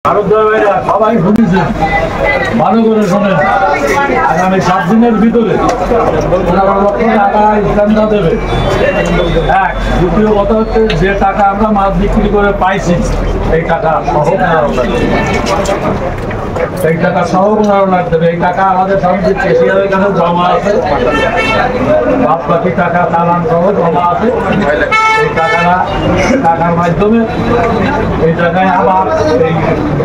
সবাই শুনেছেন, ভালো করে শোনেন। আগামী 7 দিনের ভিতরে 15 লক্ষ টাকা ইসলামদা দেবে। এক, দ্বিতীয় কথা হচ্ছে যে টাকা আমরা মাছ বিক্রি করে পাইছি এই টাকা সহ এই টাকা সহ পুনরায় দেবে। এই টাকা আমাদের সমিতির কেশিয়ারের কাছে জমা আছে, বাদ বাকি টাকা চালান সহ জমা আছে। এই টাকার মাধ্যমে এই টাকায় আবার এই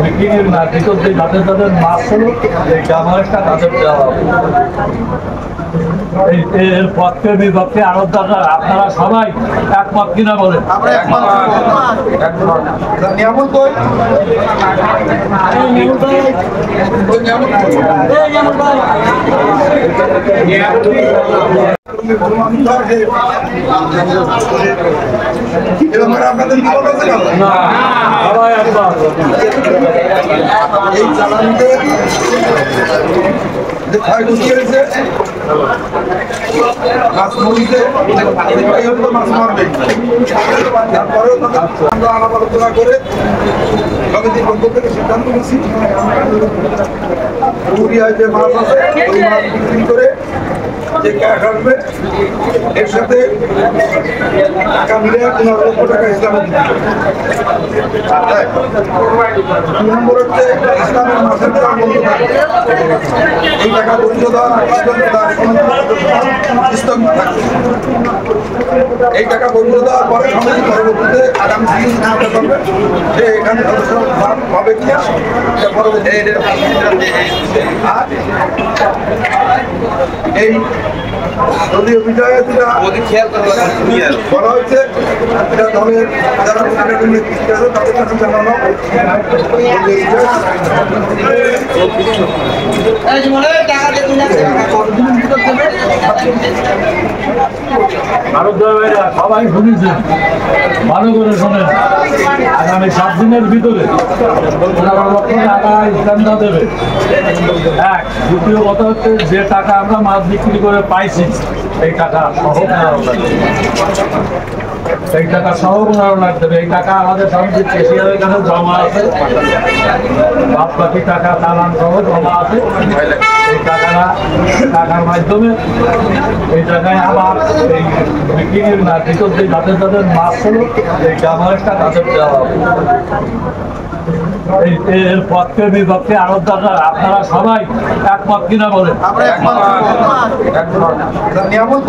বিক্রির না ভিতর দিয়ে যাদের যাদের মাছ হলো এই জামাটা তাদের দেওয়া হবে। এর পক্ষে বিপক্ষে আড়তদাররা আপনারা সবাই একমত কিনা বলেন? এই চালানিতে যে ক্ষয়ক্ষতি হয়েছে মাছ মরিতে মাছ মারবে, তারপরেও আমরা আলাপ আলোচনা করে সমিতির পক্ষ থেকে সিদ্ধান্ত নিচ্ছি পুরিয়ায় যে মাছ আছে ওই মাছ বিক্রি করে যে ক্যাশ আসবে এর সাথে টাকা মিলে 15 লক্ষ টাকা ইসলামে দিতে হবে। 2 নম্বর হচ্ছে ইসলামের মাসের দাম বন্ধ থাকবে, এই টাকা পরিশোধ এই টাকা পরিশোধ দেওয়ার পরে সমিতি পরবর্তীতে আগামী দিন চিন্তা করবে যে এখানে সদস্য হবে কিনা পরবর্তী। আর এই দলীয় বিজয়ে যেটা বলা হয়েছে এটা দলের যারা নেতৃত্ব আছে তাদের কাছে জানানো সবাই শুনেছেন, ভালো করে শোনেন। আগামী 7 দিনের ভিতরে 15 লক্ষ টাকা ইসলামদা দেবে। এক, দ্বিতীয় কথা হচ্ছে যে টাকা আমরা মাছ বিক্রি করে পাইছি এই টাকা সহ এই টাকা সহ পুনরায় দেবে। এই টাকা আমাদের সমিতির কেশিয়ারের কাছে জমা আছে, বাদ বাকি টাকা চালান সহ জমা আছে। এই টাকার মাধ্যমে এই টাকায় আবার এই বিক্রির না ভিতর দিয়ে যাদের যাদের মাছ হলো এই জামাটা তাদের দেওয়া হবে। এর পক্ষে বিপক্ষে আড়তদাররা আপনারা সবাই একমত কিনা বলেন? নিয়ামত